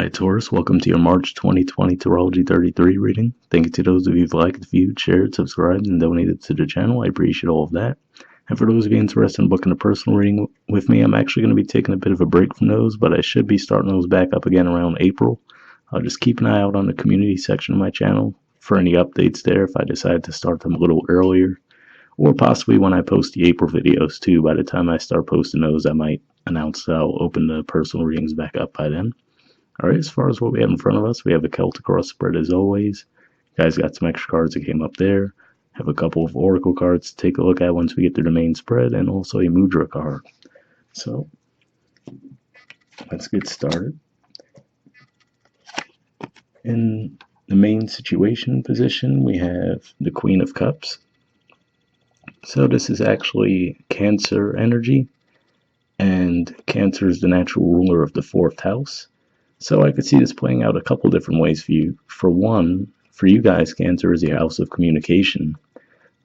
Hi Taurus, welcome to your March 2020 Astrology 33 reading. Thank you to those of you who've liked, viewed, shared, subscribed, and donated to the channel. I appreciate all of that. And for those of you interested in booking a personal reading with me, I'm actually going to be taking a bit of a break from those, but I should be starting those back up again around April. I'll just keep an eye out on the community section of my channel for any updates there if I decide to start them a little earlier, or possibly when I post the April videos too. By the time I start posting those, I might announce that I'll open the personal readings back up by then. Alright, as far as what we have in front of us, we have a Celtic cross spread as always. You guys got some extra cards that came up there. Have a couple of oracle cards to take a look at once we get through the main spread, and also a mudra card. So, let's get started. In the main situation position, we have the Queen of Cups. So this is actually Cancer energy, and Cancer is the natural ruler of the 4th house. So I could see this playing out a couple different ways for you. For one, for you guys, Cancer is your house of communication.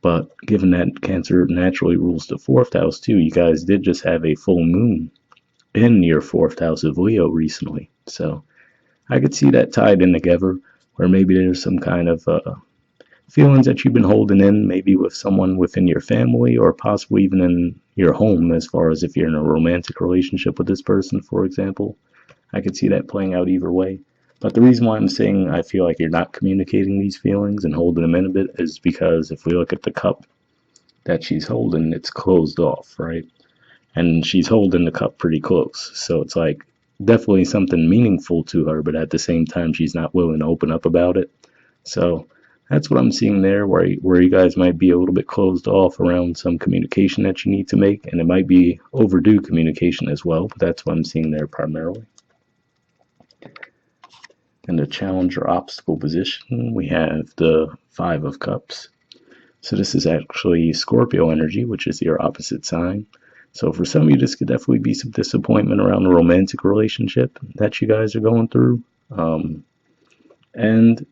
But given that Cancer naturally rules the 4th house too, you guys did just have a full moon in your 4th house of Leo recently. So I could see that tied in together, where maybe there's some kind of feelings that you've been holding in, maybe with someone within your family, or possibly even in your home, as far as if you're in a romantic relationship with this person, for example. I could see that playing out either way. But the reason why I'm saying I feel like you're not communicating these feelings and holding them in a bit is because if we look at the cup that she's holding, it's closed off, right? And she's holding the cup pretty close. So it's like definitely something meaningful to her, but at the same time, she's not willing to open up about it. So that's what I'm seeing there, where you guys might be a little bit closed off around some communication that you need to make. And it might be overdue communication as well, but that's what I'm seeing there primarily. In the challenge or obstacle position, we have the 5 of Cups. So this is actually Scorpio energy, which is your opposite sign. So for some of you, this could definitely be some disappointment around the romantic relationship that you guys are going through. And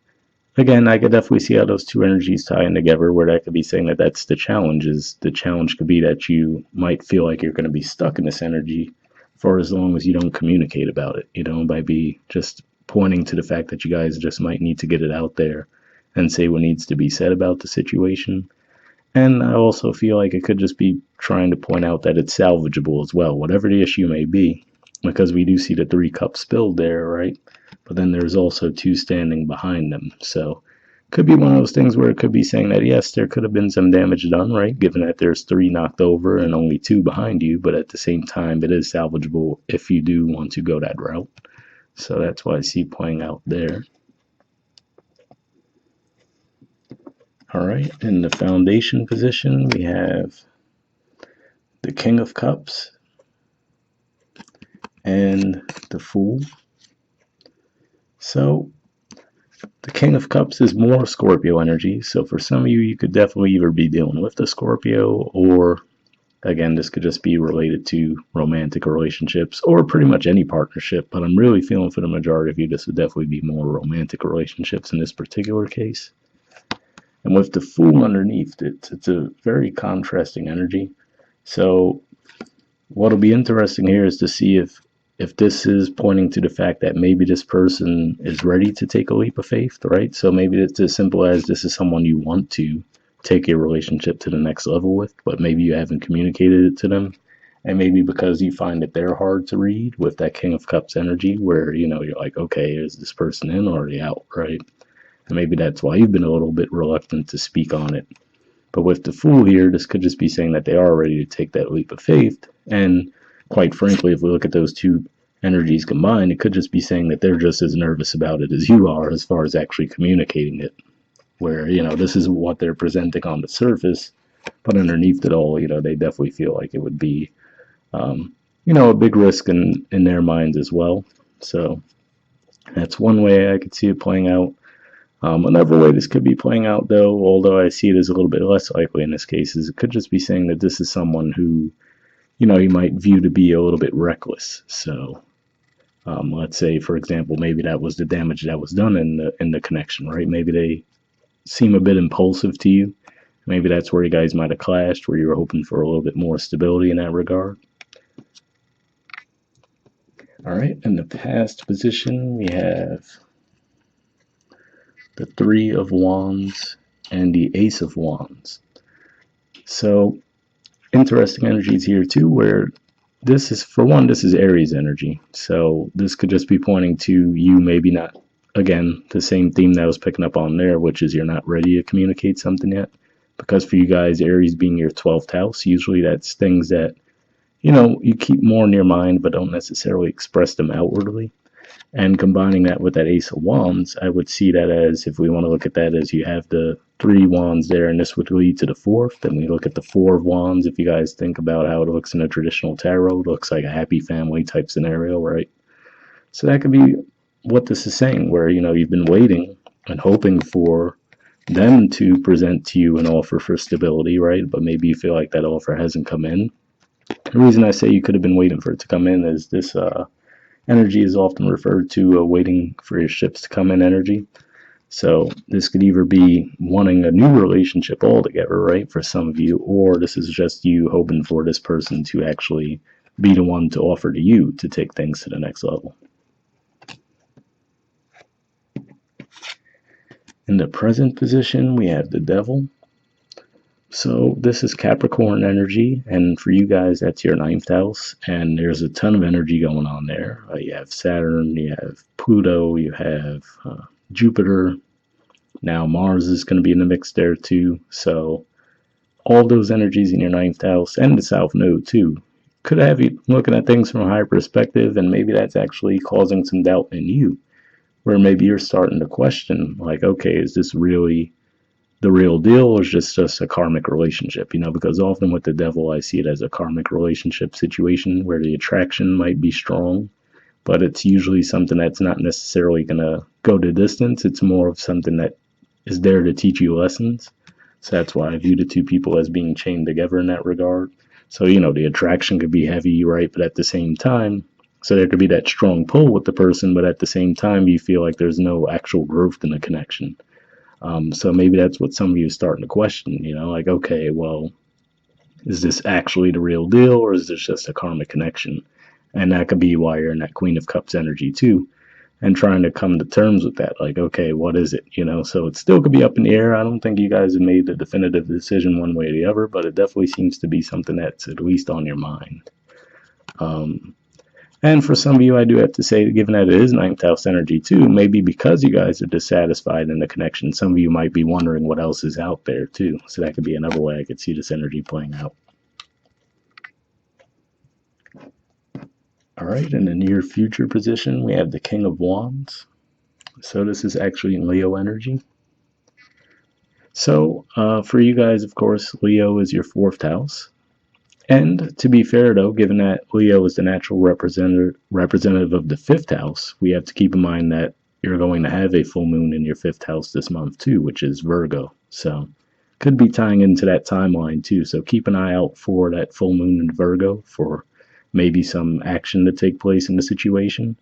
again, I could definitely see how those two energies tie in together, where that could be saying that that's the challenge. The challenge could be that you might feel like you're going to be stuck in this energy for as long as you don't communicate about it. By be just pointing to the fact that you guys just might need to get it out there and say what needs to be said about the situation. And I also feel like it could just be trying to point out that it's salvageable as well, whatever the issue may be, because we do see the 3 cups spilled there, right? But then there's also 2 standing behind them. So it could be one of those things where it could be saying that, yes, there could have been some damage done, right? Given that there's 3 knocked over and only 2 behind you, but at the same time, it is salvageable if you do want to go that route. So that's what I see playing out there. Alright, in the foundation position, we have the King of Cups and the Fool. So the King of Cups is more Scorpio energy. So for some of you, you could definitely either be dealing with the Scorpio, or again, this could just be related to romantic relationships or pretty much any partnership. But I'm really feeling for the majority of you, this would definitely be more romantic relationships in this particular case. And with the Fool underneath, it's a very contrasting energy. So what'll be interesting here is to see if this is pointing to the fact that maybe this person is ready to take a leap of faith, right? So maybe it's as simple as this is someone you want to take your relationship to the next level with, but maybe you haven't communicated it to them. And maybe because you find that they're hard to read with that King of Cups energy, where, you're like, okay, is this person in or are they out, right? And maybe that's why you've been a little bit reluctant to speak on it. But with the Fool here, this could just be saying that they are ready to take that leap of faith. And quite frankly, if we look at those two energies combined, it could just be saying that they're just as nervous about it as you are as far as actually communicating it. Where, this is what they're presenting on the surface, but underneath it all, they definitely feel like it would be, a big risk in their minds as well. So that's one way I could see it playing out. Another way this could be playing out, though, although I see it as a little bit less likely in this case, is it could just be saying that this is someone who, you might view to be a little bit reckless. So let's say, for example, maybe that was the damage that was done in the connection, right? Maybe they seem a bit impulsive to you. Maybe that's where you guys might have clashed, where you were hoping for a little bit more stability in that regard. All right, in the past position, we have the Three of Wands and the Ace of Wands. So, interesting energies here too, where this is, for one, this is Aries energy. So, this could just be pointing to you maybe not, again, the same theme that I was picking up on there, which is you're not ready to communicate something yet. Because for you guys, Aries being your 12th house, usually that's things that, you keep more in your mind, but don't necessarily express them outwardly. And combining that with that Ace of Wands, I would see that as, if we want to look at that as you have the three wands there, and this would lead to the fourth. Then we look at the Four of Wands. If you guys think about how it looks in a traditional tarot, it looks like a happy family type scenario, right? So that could be what this is saying, where, you've been waiting and hoping for them to present to you an offer for stability, right? But maybe you feel like that offer hasn't come in. The reason I say you could have been waiting for it to come in is this energy is often referred to waiting for your ships to come in energy. So this could either be wanting a new relationship altogether, right, for some of you, or this is just you hoping for this person to actually be the one to offer to you to take things to the next level. In the present position, we have the Devil. So this is Capricorn energy, and for you guys, that's your 9th house, and there's a ton of energy going on there. You have Saturn, you have Pluto, you have Jupiter. Now Mars is going to be in the mix there too. So all those energies in your 9th house and the South Node too could have you looking at things from a higher perspective, and maybe that's actually causing some doubt in you, where maybe you're starting to question, like, okay, is this really the real deal, or is just a karmic relationship? Because often with the Devil, I see it as a karmic relationship situation where the attraction might be strong, but it's usually something that's not necessarily going to go the distance. It's more of something that is there to teach you lessons. So that's why I view the two people as being chained together in that regard. So, the attraction could be heavy, right? But at the same time, so there could be that strong pull with the person, but at the same time, you feel like there's no actual growth in the connection. So maybe that's what some of you are starting to question, like, okay, well, is this actually the real deal, or is this just a karmic connection? And that could be why you're in that Queen of Cups energy too, and trying to come to terms with that, like, okay, what is it? So it still could be up in the air. I don't think you guys have made the definitive decision one way or the other, but it definitely seems to be something that's at least on your mind. And for some of you, I do have to say, given that it is 9th house energy too, maybe because you guys are dissatisfied in the connection, some of you might be wondering what else is out there too. So that could be another way I could see this energy playing out. All right, in the near future position, we have the King of Wands. So this is actually in Leo energy. So for you guys, of course, Leo is your 4th house. And to be fair, though, given that Leo is the natural representative of the 5th house, we have to keep in mind that you're going to have a full moon in your 5th house this month, too, which is Virgo. So could be tying into that timeline, too. So keep an eye out for that full moon in Virgo for maybe some action to take place in the situation.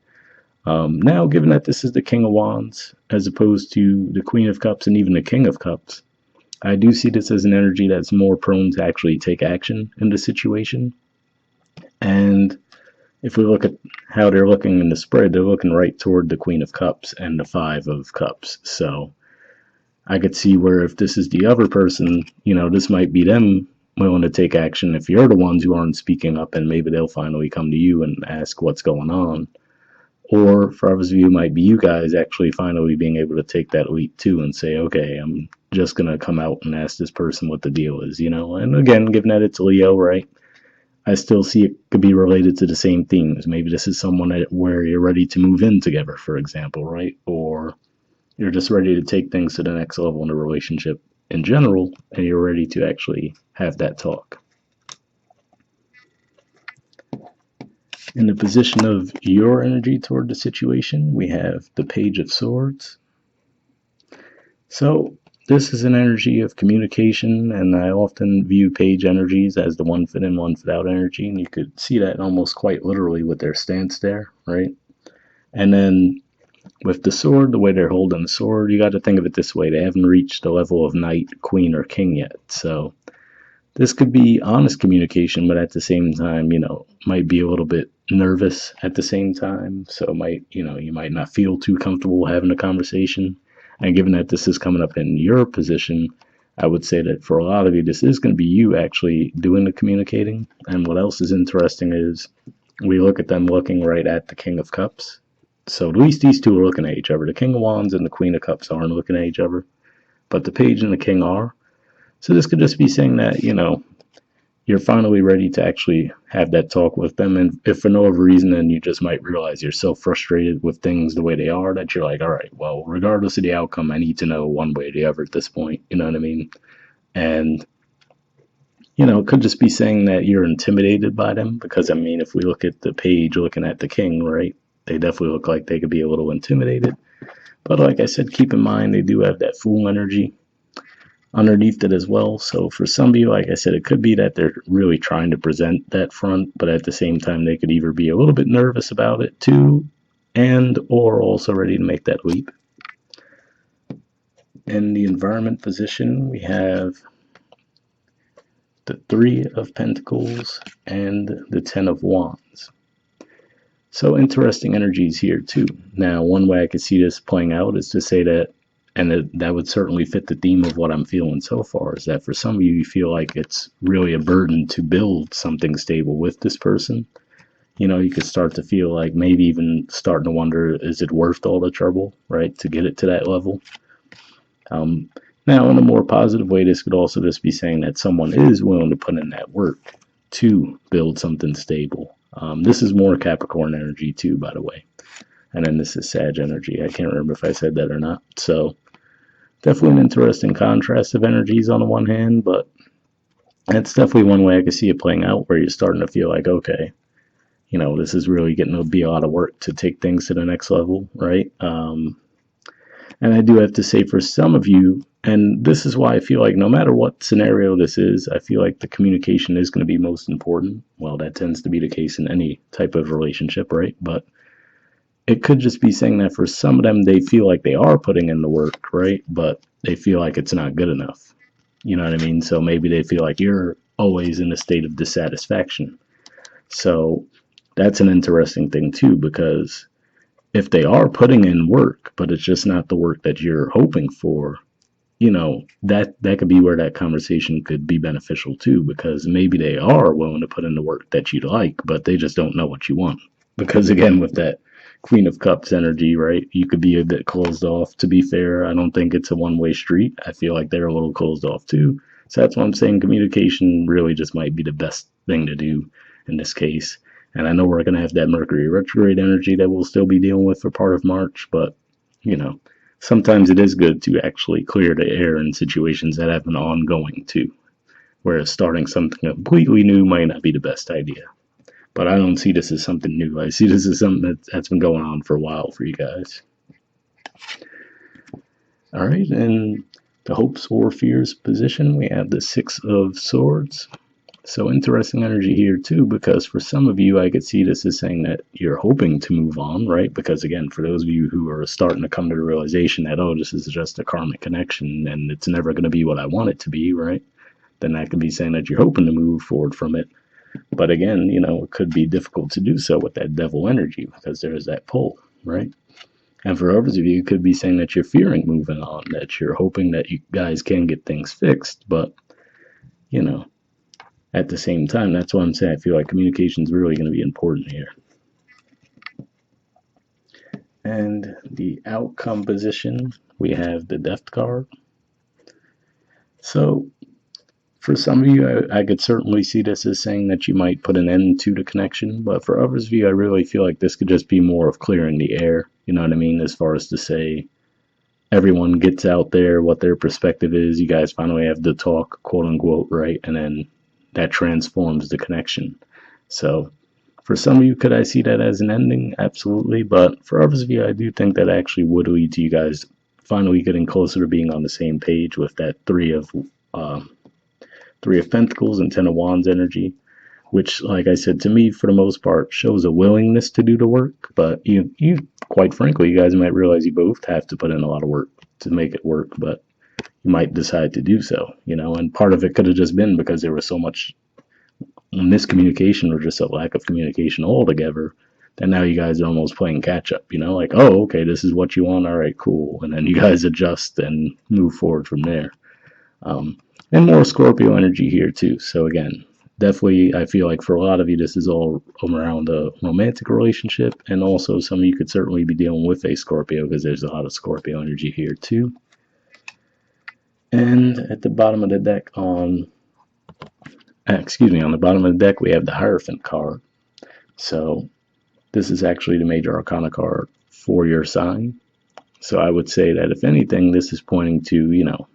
Now, given that this is the King of Wands, as opposed to the Queen of Cups and even the King of Cups, I do see this as an energy that's more prone to actually take action in the situation. And if we look at how they're looking in the spread, they're looking right toward the Queen of Cups and the Five of Cups. So I could see where if this is the other person, this might be them willing to take action if you're the ones who aren't speaking up, and maybe they'll finally come to you and ask what's going on. Or for others of you, it might be you guys actually finally being able to take that leap too and say, okay, I'm just going to come out and ask this person what the deal is, And again, given that it's Leo, right, I still see it could be related to the same themes. Maybe this is someone where you're ready to move in together, for example, right? Or you're just ready to take things to the next level in a relationship in general, and you're ready to actually have that talk. In the position of your energy toward the situation, we have the Page of Swords. So this is an energy of communication, and I often view page energies as the one foot in, one foot out energy, and you could see that almost quite literally with their stance there, right? And then with the sword, the way they're holding the sword, you got to think of it this way. They haven't reached the level of knight, queen, or king yet. So this could be honest communication, but at the same time, might be a little bit nervous at the same time, so it might, you might not feel too comfortable having a conversation. And given that this is coming up in your position, I would say that for a lot of you, this is going to be you actually doing the communicating. And what else is interesting is we look at them looking right at the King of Cups. So at least these two are looking at each other. The King of Wands and the Queen of Cups aren't looking at each other, but the Page and the King are. So this could just be saying that, you're finally ready to actually have that talk with them. And if for no other reason, then you just might realize you're so frustrated with things the way they are that you're like, all right, well, regardless of the outcome, I need to know one way or the other at this point. You know what I mean? And, it could just be saying that you're intimidated by them because, I mean, if we look at the Page looking at the King, right, they definitely look like they could be a little intimidated. But like I said, keep in mind they do have that Fool energy underneath it as well. So for some of you, like I said, it could be that they're really trying to present that front, but at the same time, they could either be a little bit nervous about it too, and or also ready to make that leap. In the environment position, we have the Three of Pentacles and the Ten of Wands. So interesting energies here too. Now, one way I could see this playing out is to say that, and that would certainly fit the theme of what I'm feeling so far, is that for some of you, you feel like it's really a burden to build something stable with this person. You could start to feel like maybe even starting to wonder, is it worth all the trouble, right, to get it to that level? Now, in a more positive way, this could also just be saying that someone is willing to put in that work to build something stable. This is more Capricorn energy too, by the way. And then this is Sag energy. I can't remember if I said that or not. So definitely an interesting contrast of energies on the one hand, but that's definitely one way I could see it playing out where you're starting to feel like, okay, this is really getting to be a lot of work to take things to the next level, right? And I do have to say for some of you, and this is why I feel like no matter what scenario this is, I feel like the communication is going to be most important. Well, that tends to be the case in any type of relationship, right? But it could just be saying that for some of them, they feel like they are putting in the work, right? But they feel like it's not good enough. You know what I mean? So maybe they feel like you're always in a state of dissatisfaction. So that's an interesting thing too, because if they are putting in work, but it's just not the work that you're hoping for, that could be where that conversation could be beneficial too, because maybe they are willing to put in the work that you'd like, but they just don't know what you want. Because again, with that Queen of Cups energy, right, you could be a bit closed off. To be fair, I don't think it's a one-way street. I feel like they're a little closed off too. So that's why I'm saying communication really just might be the best thing to do in this case. And I know we're going to have that Mercury retrograde energy that we'll still be dealing with for part of March, but, sometimes it is good to actually clear the air in situations that have been ongoing too, whereas starting something completely new might not be the best idea. But I don't see this as something new. I see this as something that's been going on for a while for you guys. All right, in the hopes or fears position, we have the Six of Swords. So interesting energy here too, because for some of you, I could see this as saying that you're hoping to move on, right? Because again, for those of you who are starting to come to the realization that, oh, this is just a karmic connection and it's never going to be what I want it to be, right? Then that could be saying that you're hoping to move forward from it. But again, it could be difficult to do so with that devil energy because there's that pull, right? And for others of you, it could be saying that you're fearing moving on, that you're hoping that you guys can get things fixed, but, at the same time, that's why I'm saying I feel like communication is really going to be important here. And the outcome position, we have the Death card. So for some of you, I could certainly see this as saying that you might put an end to the connection, but for others of you, I really feel like this could just be more of clearing the air, you know what I mean, as far as to say everyone gets out there what their perspective is, you guys finally have the talk, quote unquote, right, and then that transforms the connection. So for some of you, could I see that as an ending? Absolutely. But for others of you, I do think that actually would lead to you guys finally getting closer to being on the same page with that Three of Pentacles and Ten of Wands energy, which, like I said, to me, for the most part, shows a willingness to do the work. But you quite frankly, you guys might realize you both have to put in a lot of work to make it work, but you might decide to do so, and part of it could have just been because there was so much miscommunication or just a lack of communication altogether, then now you guys are almost playing catch up, like, oh, okay, this is what you want, all right, cool. And then you guys adjust and move forward from there. Um, and more Scorpio energy here too. So again, definitely, I feel like for a lot of you, this is all around a romantic relationship, and also some of you could certainly be dealing with a Scorpio because there's a lot of Scorpio energy here too. And at the bottom of the deck on the bottom of the deck, we have the Hierophant card. So this is actually the major arcana card for your sign. So I would say that if anything, this is pointing to,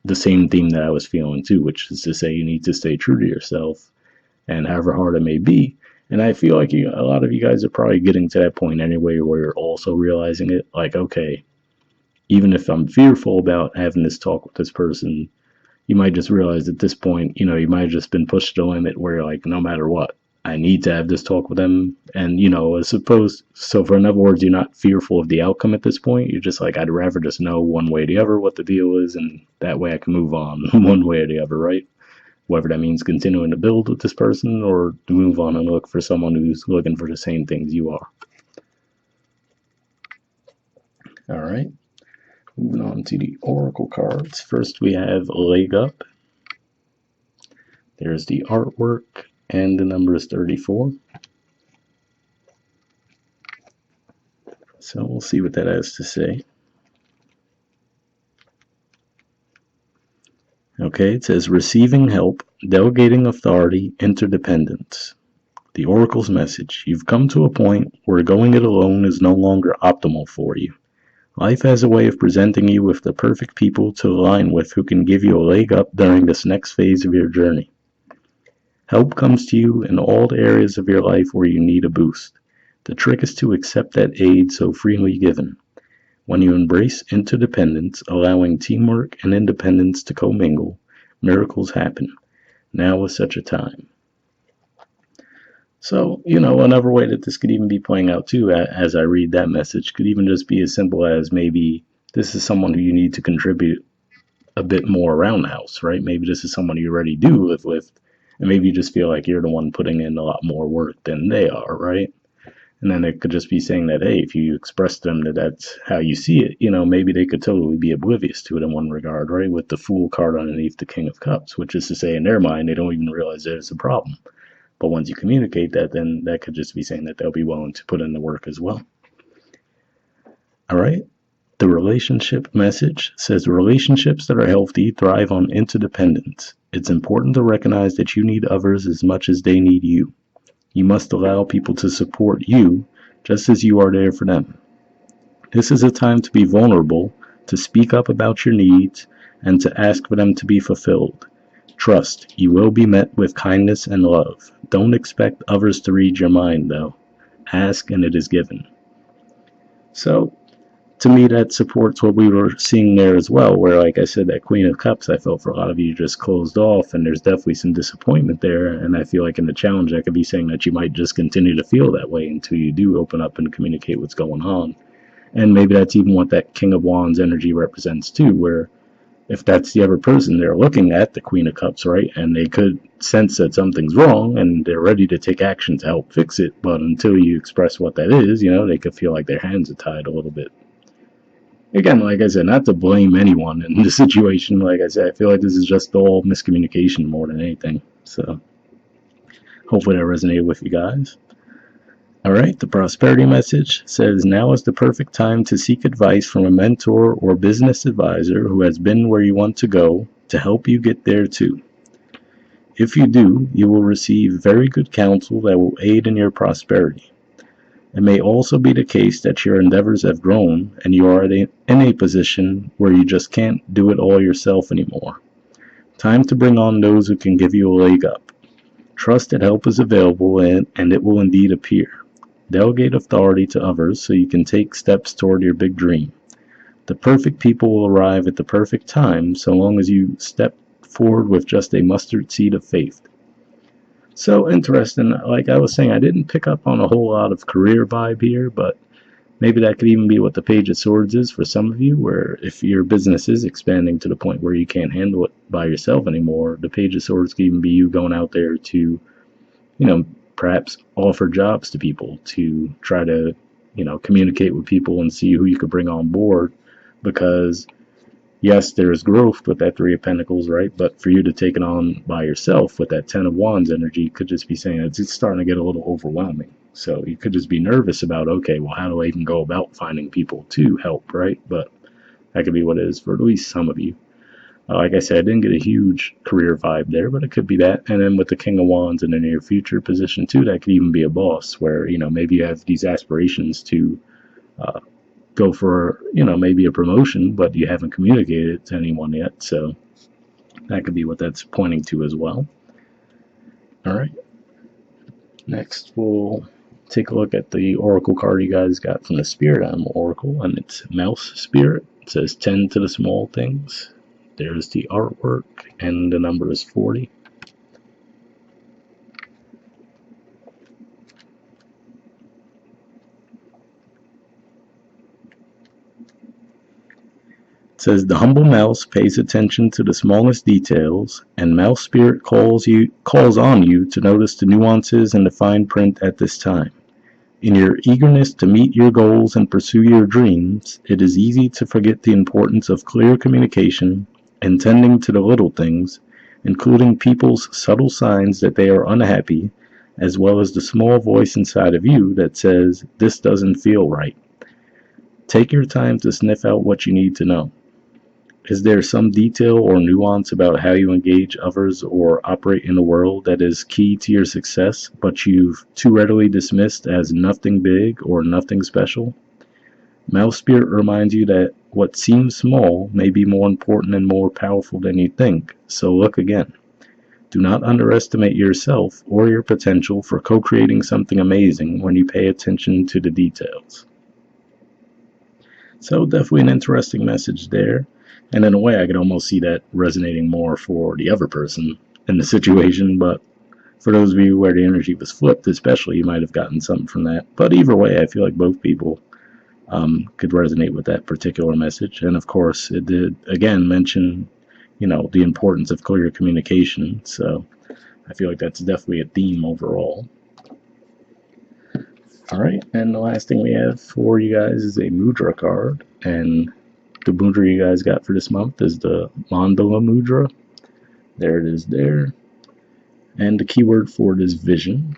the same theme that I was feeling too, which is to say you need to stay true to yourself, and however hard it may be. And I feel like a lot of you guys are probably getting to that point anyway where you're also realizing it. Like, okay, even if I'm fearful about having this talk with this person, you might just realize at this point, you might have just been pushed to the limit where you're like, no matter what, I need to have this talk with them. And, so for in other words, you're not fearful of the outcome at this point. You're just like, I'd rather just know one way or the other what the deal is, and that way I can move on one way or the other, right? Whether that means continuing to build with this person or to move on and look for someone who's looking for the same things you are. All right. Moving on to the Oracle cards. First, we have Leg Up. There's the artwork, and the number is 34. So we'll see what that has to say. Okay, it says receiving help, delegating authority, interdependence. The Oracle's message. You've come to a point where going it alone is no longer optimal for you. Life has a way of presenting you with the perfect people to align with who can give you a leg up during this next phase of your journey. Help comes to you in all the areas of your life where you need a boost. The trick is to accept that aid so freely given. When you embrace interdependence, allowing teamwork and independence to commingle, miracles happen. Now is such a time. So, another way that this could even be playing out too, as I read that message, could even just be as simple as maybe this is someone who you need to contribute a bit more around the house, right? Maybe this is someone you already do live with, and maybe you just feel like you're the one putting in a lot more work than they are, right? And then it could just be saying that, hey, if you express to them that that's how you see it, maybe they could totally be oblivious to it in one regard, right? With the Fool card underneath the King of Cups, which is to say in their mind, they don't even realize there's a problem. But once you communicate that, then that could just be saying that they'll be willing to put in the work as well. All right. The relationship message says relationships that are healthy thrive on interdependence. It's important to recognize that you need others as much as they need you. You must allow people to support you just as you are there for them. This is a time to be vulnerable, to speak up about your needs, and to ask for them to be fulfilled. Trust, you will be met with kindness and love. Don't expect others to read your mind, though. Ask and it is given. So, to me, that supports what we were seeing there as well, where, like I said, that Queen of Cups, I felt for a lot of you just closed off, and there's definitely some disappointment there, and I feel like in the challenge, I could be saying that you might just continue to feel that way until you do open up and communicate what's going on. And maybe that's even what that King of Wands energy represents too, where if that's the other person, they're looking at the Queen of Cups, right? And they could sense that something's wrong and they're ready to take action to help fix it. But until you express what that is, they could feel like their hands are tied a little bit. Again, like I said, not to blame anyone in the situation. Like I said, I feel like this is just all miscommunication more than anything. So hopefully that resonated with you guys. All right, the prosperity message says, now is the perfect time to seek advice from a mentor or business advisor who has been where you want to go to help you get there too. If you do, you will receive very good counsel that will aid in your prosperity. It may also be the case that your endeavors have grown and you are in a position where you just can't do it all yourself anymore. Time to bring on those who can give you a leg up. Trust that help is available and it will indeed appear. Delegate authority to others so you can take steps toward your big dream. The perfect people will arrive at the perfect time so long as you step forward with just a mustard seed of faith. So interesting. Like I was saying, I didn't pick up on a whole lot of career vibe here, but maybe that could even be what the Page of Swords is for some of you, where if your business is expanding to the point where you can't handle it by yourself anymore, the Page of Swords could even be you going out there to perhaps offer jobs to people to try to, communicate with people and see who you could bring on board. Because yes, there's growth with that Three of Pentacles, right? But for you to take it on by yourself with that Ten of Wands energy could just be saying it's starting to get a little overwhelming. So you could just be nervous about, okay, well, how do I even go about finding people to help, right? But that could be what it is for at least some of you. Like I said, I didn't get a huge career vibe there, but it could be that. And then with the King of Wands in the near future position too, that could even be a boss where, maybe you have these aspirations to uh, go for, maybe a promotion, but you haven't communicated it to anyone yet. So that could be what that's pointing to as well. All right. Next, we'll take a look at the Oracle card you guys got from the Spirit Animal Oracle, and it's Mouse Spirit. It says 10 to the small things. There's the artwork, and the number is 40. It says the humble mouse pays attention to the smallest details, and Mouse Spirit calls on you to notice the nuances and the fine print at this time. In your eagerness to meet your goals and pursue your dreams, it is easy to forget the importance of clear communication and tending to the little things, including people's subtle signs that they are unhappy, as well as the small voice inside of you that says, "This doesn't feel right." Take your time to sniff out what you need to know. Is there some detail or nuance about how you engage others or operate in the world that is key to your success, but you've too readily dismissed as nothing big or nothing special? Mouse Spirit reminds you that what seems small may be more important and more powerful than you think, so look again. Do not underestimate yourself or your potential for co-creating something amazing when you pay attention to the details. So definitely an interesting message there. And in a way, I could almost see that resonating more for the other person in the situation. But for those of you where the energy was flipped, especially, you might have gotten something from that. But either way, I feel like both people could resonate with that particular message. And of course, it did, again, mention, the importance of clear communication. So I feel like that's definitely a theme overall. All right, and the last thing we have for you guys is a mudra card, and the mudra you guys got for this month is the Mandala mudra. There it is there. And the keyword for it is vision.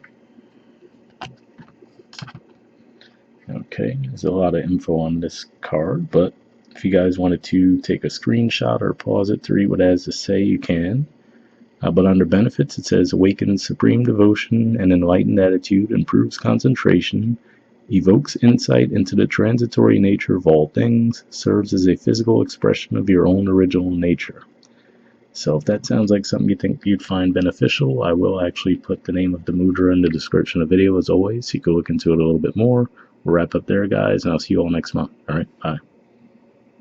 Okay, there's a lot of info on this card, but if you guys wanted to take a screenshot or pause it to read what it has to say, you can. But under benefits, it says awakens supreme devotion and enlightened attitude, improves concentration, evokes insight into the transitory nature of all things, serves as a physical expression of your own original nature. So if that sounds like something you think you'd find beneficial, I will actually put the name of the mudra in the description of the video as always, so you can look into it a little bit more. We'll wrap up there, guys, and I'll see you all next month. All right, bye.